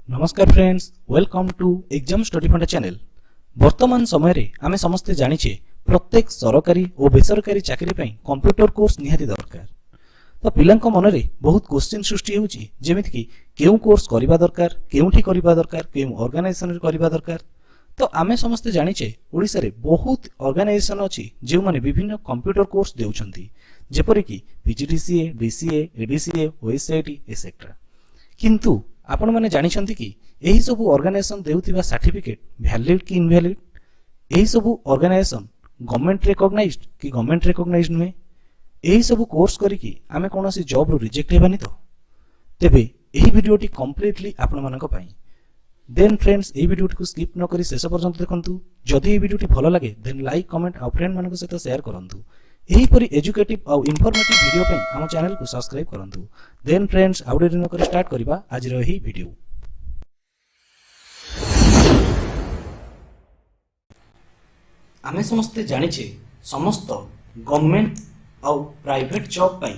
नमस्कार friends, welcome to exam study funda channel. वर्तमान समय रे आमे समस्ते जानिछे प्रत्येक सरकारी और बेसरकारी चाकरी पई कंप्यूटर कोर्स निहाती दरकार। तो पिलांक मन रे बहुत क्वेश्चन सृष्टि होउची, जेमिति कि केउ कोर्स करिबा दरकार, केउठी करिबा दरकार, केउ ऑर्गेनाइजेशन रे करिबा दरकार। तो आमे समस्ते जानिछे ओडिसा रे बहुत ऑर्गेनाइजेशन अछि जे माने विभिन्न कंप्यूटर कोर्स देउछंती, जेपरि कि पीजीडीसीए, डीसीए, एडीसीए, ओएसआईटी एसेट्रा। किंतु आपण माने जानिछंती कि एही सब ऑर्गेनाइजेशन देउथिबा सर्टिफिकेट वैलिड कि इनवैलिड? एही सब ऑर्गेनाइजेशन गवर्नमेंट रिकॉग्नाइज्ड कि गवर्नमेंट रिकॉग्नाइज्ड नुहे? एही सब कोर्स करिकि आमे कोनोसी जॉब रो रिजेक्ट हेबानी तो? तेबे एही वीडियोटी कंप्लीटली आपण मानक पई। देन फ्रेंड्स, एही वीडियोटी को स्किप न करी शेष पर्यंत देखंतु। जदि एही वीडियोटी भलो लागे देन लाइक, कमेंट आ फ्रेंड मानक सहित शेयर करंतु। एही परि एजुकेटिव और इन्फॉर्मेटिव वीडियो पई हम चैनल को सब्सक्राइब करंतु। देन फ्रेंड्स, आउ डेरी न करी स्टार्ट करिबा आज रो एही वीडियो। आमे समस्ते जानिछे समस्त गवर्नमेंट और प्राइवेट जॉब पई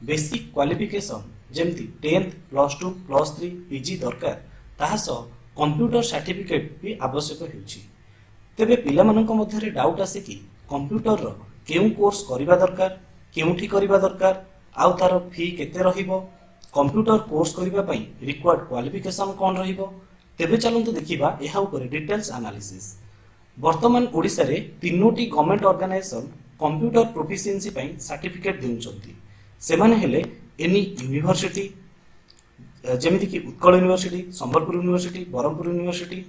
बेसिक क्वालिफिकेशन जेमति 10th +2 +3 पीजी दरकार, ताहा सह कंप्यूटर सर्टिफिकेट भी आवश्यक हेउची। तेबे पिला मानक मध्यरे डाउट आसे कि कंप्यूटर रो केउ कोर्स करिबा दरकार, केउठी करिबा दरकार, आउ तार फी केते रहिबो, कंप्यूटर कोर्स करिबा पई रिक्वायर्ड क्वालिफिकेशन कोन रहिबो। तेबे चलंतु देखिबा एहा ऊपर डिटेल्स एनालिसिस। वर्तमान ओडिसा रे तीनोटी गवर्नमेंट ऑर्गेनाइजेशन कंप्यूटर प्रोफिशिएंसी पई सर्टिफिकेट देउचंती। सेमाने हेले एनी यूनिवर्सिटी जेमिति कि Utkal university, Sambalpur university, Berhampur university,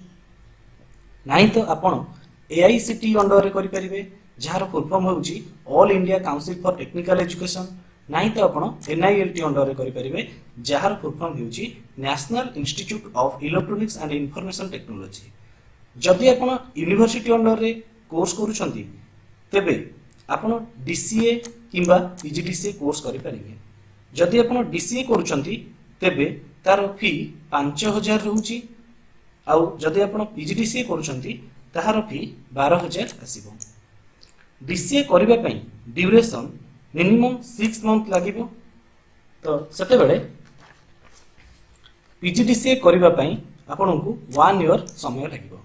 नाही तो आपण एआईसीटी अंडर रे करि परिबे, जार फुल फॉर्म होउची all India council for technical education, नाही तो आपण एनआईएलटी अंडर रे करि परिबे, जार फुल फॉर्म होउची national institute of electronics and information technology. जदि आपण यूनिवर्सिटी अंडर रे कोर्स करूछंती तेबे आपण डीसीए किंबा पीजीडीसीए कोर्स करि परिबे। जदि आपण डीसीए करूछंती तेबे तार फी 5000 रहउची, आउ जदि आपण पीजीडीसीए करूछंती ताहार फी 12000 आसीबो। डीसीए करिबा पई ड्यूरेशन मिनिमम 6 मंथ लागिबो। तो सेते बेले पीजीडीसीए करिबा पई आपनकु 1 ईयर समय लागिबो।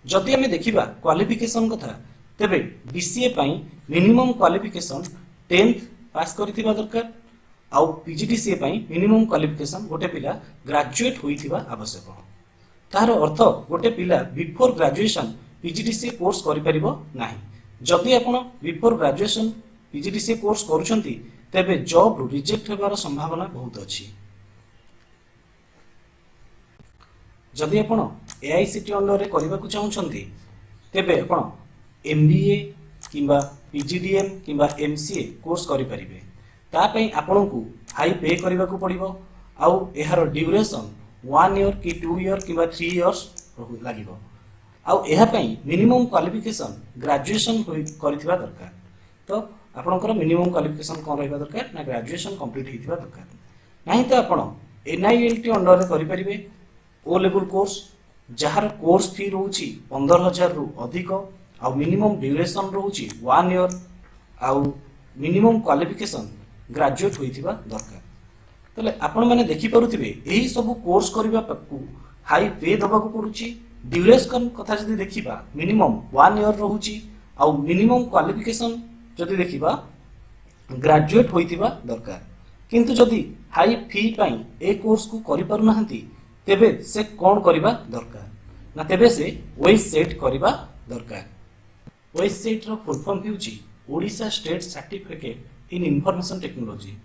जदि हमें देखिबा क्वालिफिकेशन कथा, तेबे डीसीए पई मिनिमम क्वालिफिकेशन 10th पास करिथिबा दरकार, आउ पीजीडीसीए पई मिनिमम क्वालिफिकेशन गोटे पिला ग्रेजुएट होइथिबा आवश्यक। तार अर्थ गोटे पिला बिफोर ग्रेजुएशन पीजीडीसीए कोर्स करि परिबो नाही। जदि आपण बिफोर ग्रेजुएशन पीजीडीसीए कोर्स करूछंती तेबे जॉब रिजेक्ट हेबार संभावना बहुत अछि। जदि आपण एआईसीटी अंडर रे करिबाकू चाहुछंती तेबे आपण एमबीए किंबा पीजीडीएम किंबा एमसीए कोर्स करि परिबे। ता पई आपनकू हाई पे करिबाकू पड़िबो, आउ एहार ड्यूरेशन 1 ईयर कि 2 ईयर किंबा 3 इयर्स लागिबो। आउ एहा पई मिनिमम क्वालिफिकेशन ग्रेजुएशन करिथिबा दरकार। तो आपनकर मिनिमम क्वालिफिकेशन कोन रहबा दरकार ना ग्रेजुएशन कंप्लीट हिथिबा दरकार। नाही तो आपण एनआईएलटी अंडर रे करि परिबे ओ लेवल कोर्स, जहार कोर्स फी रहउची 15000 रु अधिक, आउ मिनिमम ड्यूरेशन रहउची 1 ईयर, आउ मिनिमम क्वालिफिकेशन ग्रेजुएट होइथिबा दरकार। तले आपण माने देखि परुथिबे एही सब कोर्स करिबा पक्कू हाई पे दबाकू पडुची। ड्यूरेशन कथा जदि देखिबा मिनिमम 1 ईयर रहउची, आउ मिनिमम क्वालिफिकेशन जदि देखिबा ग्रेजुएट होइथिबा दरकार। किंतु जदि हाई फी पई ए कोर्स को करि पारु नाहंती तेबे से कोन करिबा दरकार ना, तेबे से वेबसाइट करिबा दरकार। वेबसाइट रो फुल फॉर्म हेउची Odisha state certificate in information technology.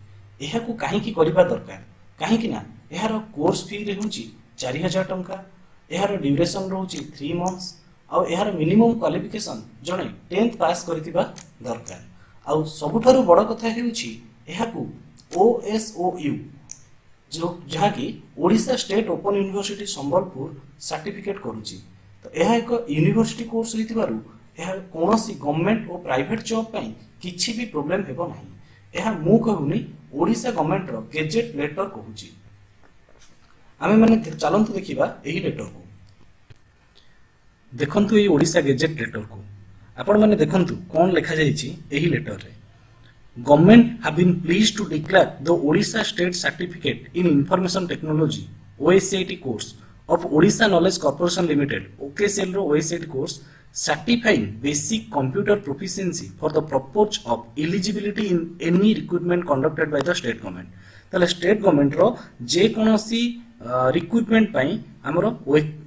एहा को काहे की करिबा दरकार? काहे कि ना एहार कोर्स फी रहउची 4000 टंका, एहार ड्यूरेशन रहउची 3 मंथ्स, आउ एहार मिनिमम क्वालिफिकेशन जणे 10th पास करितिबा दरकार। आउ सबुठारु बड़ कथा हेउची एहा को ओएसओयू जो जहा कि Odisha state open university Sambalpur certificate करूची। तो यह एक यूनिवर्सिटी कोर्स होइतिबारु यह कोनोसी गवर्नमेंट और प्राइवेट जॉब पई किछि भी प्रॉब्लम हेबो नाही। यह मु कहूनी ओडिशा गवर्नमेंट रो गेजेट लेटर कहूची। आमे माने चलंतु देखिबा एही लेटर को। देखंतु एही ओडिशा गेजेट लेटर को आपण माने देखंतु कोन लेखा जाईची एही लेटर रे। Government have been pleased to declare the Odisha State Certificate in Information Technology (OSCIT) course of Odisha Knowledge Corporation Limited OKCL row OSCET course certifying basic computer proficiency for the purpose of eligibility in any recruitment conducted by the state government. ताले state government रो जे कोनोसी recruitment पाई हमरो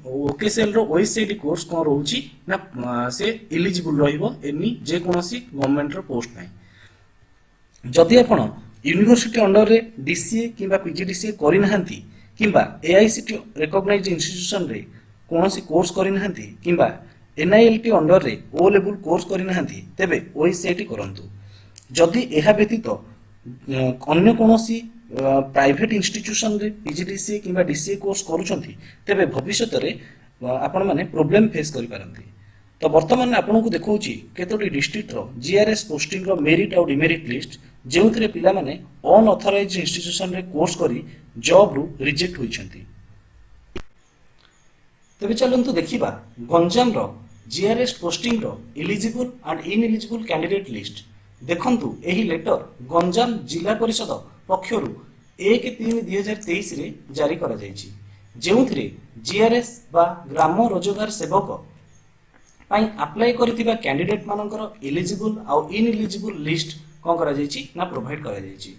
OKCL रो OSCET course कोन रहउची ना से eligible रहिबो any जे कोनोसी government रो post पाई जदि आपण university under रे डीसीए किंबा पीजीडीसीए करि नहंती किंबा एआईसीटी रिकॉग्नाइज्ड इंस्टीट्यूशन रे कोनोसी कोर्स करि नहंती किंबा एनआईएलटी अंडर रे ओ लेवल कोर्स करि नहंती तेबे ओईसीटी करंतु जदि एहा व्यतीत अन्य कोनोसी प्राइवेट इंस्टीट्यूशन रे पीजीडीसीए किंबा डीसीए कोर्स करूछंती तेबे भविष्यत रे आपण माने प्रॉब्लम फेस करि पारंती तो वर्तमान आपन को देखौची केतोटी डिस्ट्रिक्ट रो जीआरएस पोस्टिंग रो मेरिट और डिमेरिट लिस्ट जेउथरे पिला माने अनऑथराइज्ड इंस्टीट्यूशन रे कोर्स करी जॉब रु रिजेक्ट होइछंती तबे चलंतु देखिबा गंजाम रो जीआरएस पोस्टिंग रो eligible and ineligible candidate list देखंतु एही लेटर गंजाम जिला परिषद पक्षरु 1/3/2023 रे जारी करा जायछि जेउथरे जीआरएस बा ग्राम रोजगार सेवक पाई अप्लाई करथिबा कैंडिडेट मानकर एलिजिबल आ इनएलिजिबल लिस्ट कोन करा जायछि ना प्रोवाइड करा जायछि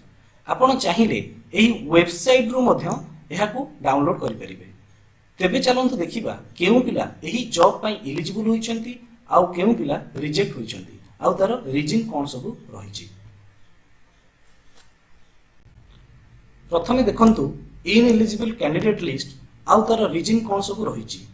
आपण चाहिले एही वेबसाइट रु मध्य एहाकू डाउनलोड करि परिबे तेबे चलंतु देखिबा केउ पिला एही जॉब पाई एलिजिबल होइछंती आ केउ पिला रिजेक्ट होइछंती आ तार रीजन कोन सब रहिछि प्रथमे देखंतु इनएलिजिबल कैंडिडेट लिस्ट आ तार रीजन कोन सब रहिछि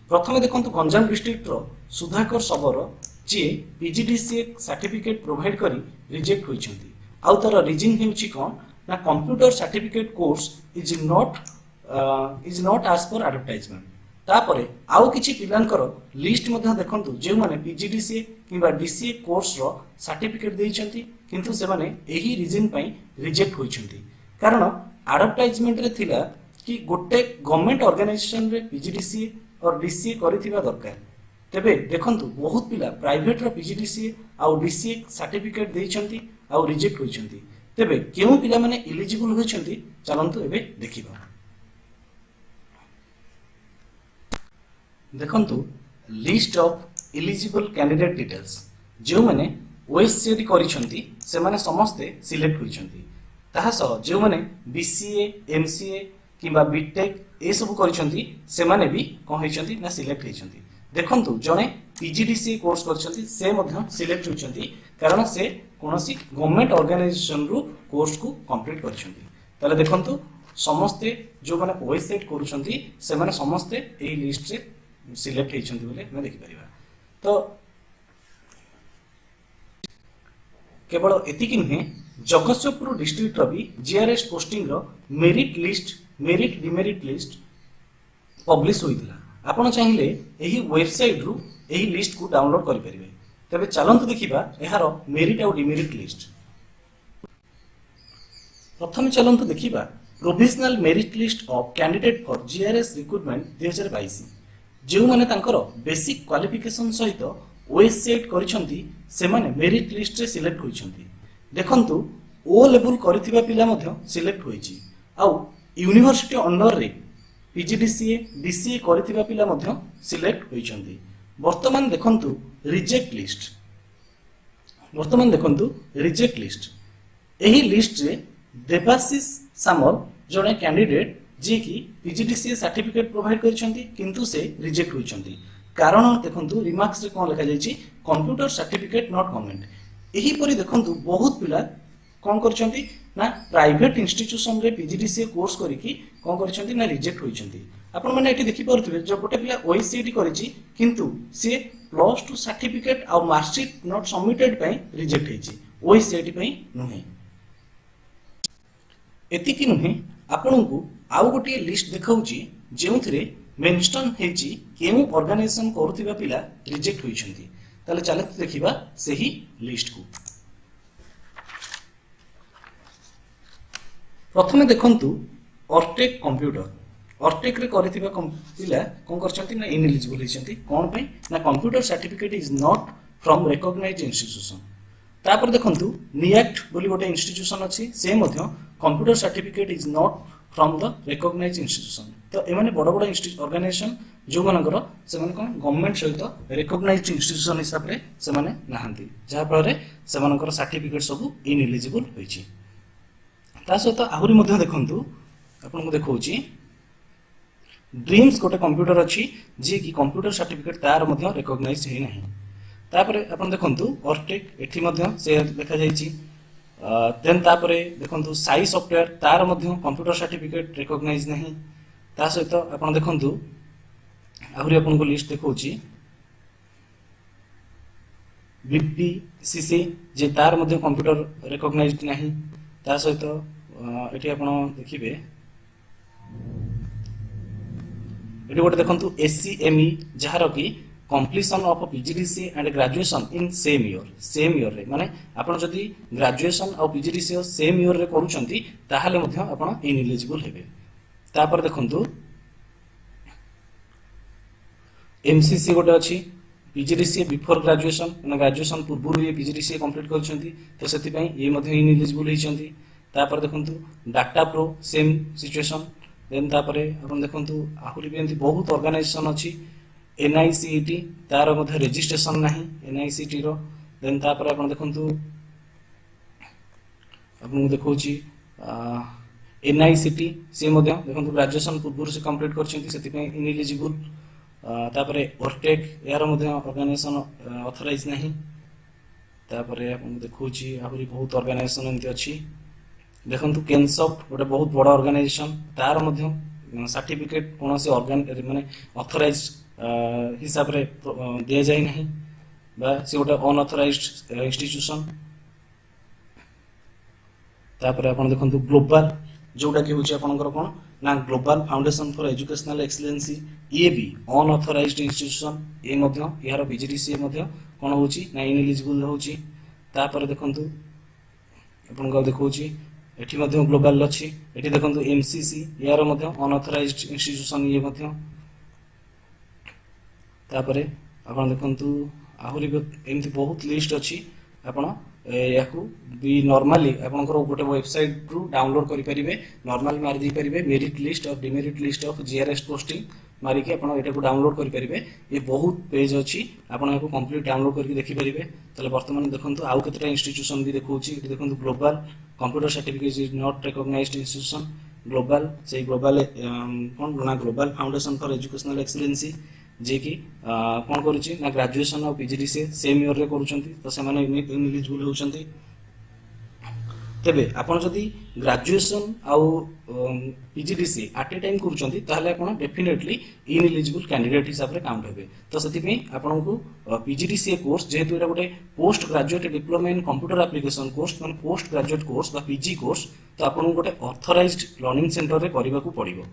प्रथमे देखंतु गंजाम डिस्ट्रिक्ट रो सुधाकर सबरो जे पीजीडीसीए सर्टिफिकेट प्रोवाइड करी रिजेक्ट होइछंती आ तार रीजन हेउछि कोन ना computer certificate course is not as per advertisement तापरे आउ किछि पिलांकर लिस्ट मध्ये देखंतु जे माने पीजीडीसीए किबा डीसीए कोर्स रो सर्टिफिकेट देइछंती किंतु से माने एही रीजन पई रिजेक्ट होइछंती कारण एडवर्टाइजमेंट रे थिला कि गोटे गवर्नमेंट ऑर्गेनाइजेशन रे पीजीडीसीए और डीसीए करिथिबा दरकार तेबे देखंतु बहुत पिला प्राइवेट रो पीजीडीसीए आ डीसीए सर्टिफिकेट देइछंती आ रिजेक्ट होइछंती तेबे केउ पिला माने एलिजिबल होइछंती चलंतु एबे देखिबा देखंतु list of eligible candidate details जे माने ओएससीडी करिछंती से माने समस्ते सिलेक्ट होइछंती ताहा सह जे माने बीसीए एमसीए किबा बीटेक ए सब करिछंती से माने भी कोन होइछंती ना सिलेक्ट होइछंती देखंतु जने पीजीडीसीए कोर्स करछंती से मध्य सिलेक्ट होइछंती कारण से कोनोसी गवर्नमेंट ऑर्गेनाइजेशन रु कोर्स को कंप्लीट करछंती ताले देखंतु समस्ते जो माने ओएससीडी करूछंती से माने समस्ते एही लिस्ट से सिलेक्ट होइछंती बोले हम देखि परिबा तो केवल एतिकी नुहे जगतसिंहपुर डिस्ट्रिक्ट रो भी जीआरएस पोस्टिंग रो merit list merit demerit list publish होइतिला आपण चाहिले एही वेबसाइट रु एही लिस्ट को डाउनलोड करि परिबे तबे चलंतु देखिबा एहारो मेरिट और डिमेरिट लिस्ट प्रथम चलंतु देखिबा provisional merit list of candidate for GRS recruitment 2022 जे माने तांकर बेसिक क्वालिफिकेशन सहित ओएससीएट करिसंती से माने मेरिट लिस्ट रे सिलेक्ट होइसंती देखंतु ओ लेवल करिथिबा पिला मध्य सिलेक्ट होइछि आ यूनिवर्सिटी अंडर रे पीजीडीसीए डीसीए करिथिबा पिला मध्य सिलेक्ट होइसंती वर्तमान देखंतु रिजेक्ट लिस्ट एही लिस्ट रे देवाशीष सामल जने कैंडिडेट जे कि पीजीडीसीए सर्टिफिकेट प्रोवाइड करिसंती किंतु से रिजेक्ट होइसंती कारण देखंतु रिमार्क्स रे कोन लिखा जायछि कंप्यूटर सर्टिफिकेट नॉट गवर्नमेंट एही परि देखंतु बहुत पिला कोन करछंती ना प्राइवेट इंस्टीट्यूशन रे पीजीडीसीए कोर्स करिकि कोन करछंती ना रिजेक्ट होइसंती आपण माने एठी देखि परथिबे जो गोटे पिला ओईसीटी करिछि किंतु से +2 सर्टिफिकेट आ मार्कशीट नॉट सबमिटेड पई रिजेक्ट हेछि ओईसीटी पई नुहे एतिकी नुहे आपनकु आउ गोटे लिस्ट देखाउछि जेउथरे मेंशन हेछि केउ ऑर्गेनाइजेशन करूथिबा पिला रिजेक्ट होइछंती ताले चलत देखिबा सही लिस्ट को प्रथमे देखंतु ऑर्टेक कंप्यूटर ऑर्टेक रे करिथिबा पिला कोन करछंती ना इनएलिजिबल हेछंती कोन पे ना computer certificate is not from recognised institution तापर देखंतु निएक्ट बोली गोटे इंस्टीट्यूशन अछि से मध्य computer certificate is not from the recognised institution तो एमाने बड़ बड़ ऑर्गेनाइजेशन जो मानकर से गवर्नमेंट सहित रिकॉग्नाइज्ड इंस्टीट्यूशन हिसाब से से नहांती जहाँ फल से सर्टिफिकेट सब इनएलिजिबल होइछि। ता सहित आहुरी मध्य देखंतु आपन को देखौछि ड्रीम्स गोटे कंप्यूटर अच्छी जी कि कंप्यूटर सर्टिफिकेट तार मध्य रिकॉग्नाइज्ड है नहीं। तापरे आपन देखंतु ऑर्टेक एठी मध्य से देखा जाइछि। देन तापरे देखंतु साई सॉफ्टवेयर तार मध्य कंप्यूटर सर्टिफिकेट रिकॉग्नाइज नहीं। ता सहित आपन देखंतु आहुरी आपन को लिस्ट देखौछि बीपीसीसी जे तार मध्य कंप्यूटर रिकॉग्नाइज्ड नहीं। ता सहित एठी आपन देखिबे एटी गोटे देखंतु एससीएमई जहार कि completion of PGDC and graduation in same year रे माने आपण जदी ग्रेजुएशन और पीजीडीसी सेम ईयर रे करूचंती ताहाले मध्य आपण इनएलिजिबल हेबे। तापर देखंतु एमसीसी गोटे अछि पीजीडीसी बिफोर ग्रेजुएशन माने ग्रेजुएशन पूर्व ये पीजीडीसी कंप्लीट करछंती तो सेति पई ये मध्य इनएलिजिबल होइछंती। तापर देखंतु data pro same situation. Then तापरे आपण देखंतु आहुरी भी एंती बहुत ऑर्गेनाइजेशन अछि एनआईसीटी तार मध्य रजिस्ट्रेशन नाही एनआईसीटी रो। देन तापरे आपण देखंतु आपण देखौछि एनआईसीटी से मध्य देखंतु ग्रेजुएशन पूर्व से कंप्लीट करछंती सेति पे इनएलिजिबल। तापरे ऑर्टेक यार मध्य ऑर्गेनाइजेशन ऑथराइज नाही। तापरे आपण देखौछि आहुरी बहुत ऑर्गेनाइजेशन एंती अछि देखंतु केनसॉफ्ट गोटे बहुत बड़ा ऑर्गेनाइजेशन तार मध्य सर्टिफिकेट कौन से ऑर्गन माने ऑथराइज हिसाब रे दिया जाय नहीं बा से गोटे अनऑथराइज्ड इंस्टीट्यूशन। तापर आपण देखंतु ग्लोबल जोटा कि होची आपनकर कोन ना global foundation for educational excellency ये भी अनऑथराइज्ड इंस्टीट्यूशन ए मध्य यार बीजीडीसी मध्य कोन होची ना इनएलिजिबल होची। तापर देखंतु आपण को देखौची एठी मध्य ग्लोबल अछि एठी देखंतु एमसीसी यार मध्य अनऑथराइज्ड इंस्टीट्यूशन ये मध्य। तापरे आपण देखंतु आहुरी एमती बहुत लिस्ट अछि आपण याकू भी नॉर्मली आपनकर गोटे वेबसाइट रु डाउनलोड करि परिबे नॉर्मल मारि दी परिबे मेरिट लिस्ट और demerit list of GRS posting मारि के आपण एटा को डाउनलोड करि परिबे। ये बहुत पेज अछि आपण याकू कंप्लीट डाउनलोड करके देखि परिबे। तले वर्तमान देखंतु आउ केतरा इंस्टीट्यूशन भी देखौछि एठी देखंतु global computer certificate is not recognised institution global से ग्लोबल कोन ना global foundation for educational excellency जे कि कोन करूछि ना ग्रेजुएशन और पीजीडीसी सेम ईयर रे करूछंती तो से माने इनएलिजिबल होउछंती। तेबे आपण जदी ग्रेजुएशन आउ पीजीडीसी एट ए टाइम करूछंती ताहले आपण डेफिनेटली इनएलिजिबल कैंडिडेट हिसाब रे काउंट हेबे। तो सेति पे आपण को पीजीडीसी कोर्स जेहेतु एटा गोटे post graduate diploma in computer application course माने पोस्ट ग्रेजुएट कोर्स बा पीजी कोर्स तो आपण गोटे ऑथराइज्ड लर्निंग सेंटर रे करबा को पड़िबो।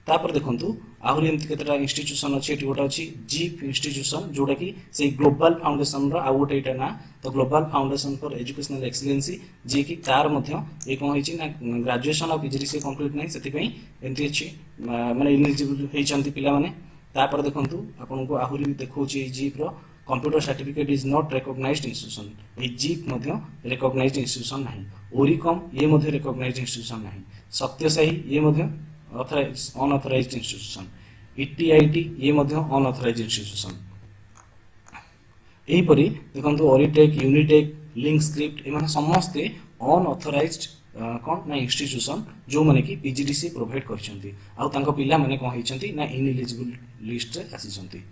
तापर देखंतु आहुरी एमती केतरा इंस्टीट्यूशन अछि एठी गोटा अछि जीप इंस्टीट्यूशन जोटा कि से ग्लोबल फाउंडेशन रो आउ गोटे एटा ना तो global foundation for educational excellency जे कि तार मध्य ए कोन होइछि ना ग्रेजुएशन और पीजीडीसी कंप्लीट नै सेति पई एमती अछि माने इलिजिबल हेचंती पिला माने। तापर देखंतु आपन को आहुरी भी देखौछि जीप रो computer certificate is not recognised institution ए जीप मध्य रिकॉग्नाइज्ड इंस्टीट्यूशन नाही। ओरिकॉम ये मध्य रिकॉग्नाइज्ड इंस्टीट्यूशन नाही। सत्यसाई ये मध्य अनऑथराइज्ड इंस्टीट्यूशन ईटीआईटी ये मध्य अनऑथराइज्ड इंस्टीट्यूशन। एही परी देखंतु ओरिटेक यूनिटेक लिंक स्क्रिप्ट एमान समस्ते अनऑथराइज्ड कोन ना इंस्टीट्यूशन जो माने कि पीजीडीसी प्रोवाइड करछंती आ तांको पिला माने कोन हेचंती ना इनएलिजिबल लिस्ट रे आसीचंती।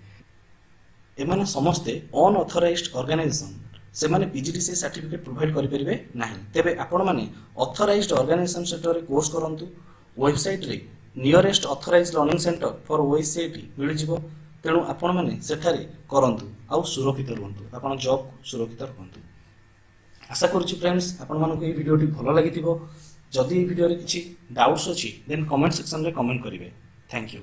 एमाने समस्ते अनऑथराइज्ड ऑर्गेनाइजेशन से माने पीजीडीसी सर्टिफिकेट प्रोवाइड करि परिबे नाही। तेबे आपण माने ऑथराइज्ड ऑर्गेनाइजेशन सेक्टर रे कोर्स करंतु वेबसाइट रे nearest authorised learning centre for OSCT मिल जिवो। तेणु आपण माने सेठारे करंतु आ सुरक्षित रहंतु आपण जॉब सुरक्षित रहंतु। आशा करूची फ्रेंड्स आपण मानको ए वीडियोटी भलो लागिथिबो। जदि ए वीडियो रे किछि डाउट्स अछि देन कमेंट सेक्शन रे कमेंट करिवे। Thank you.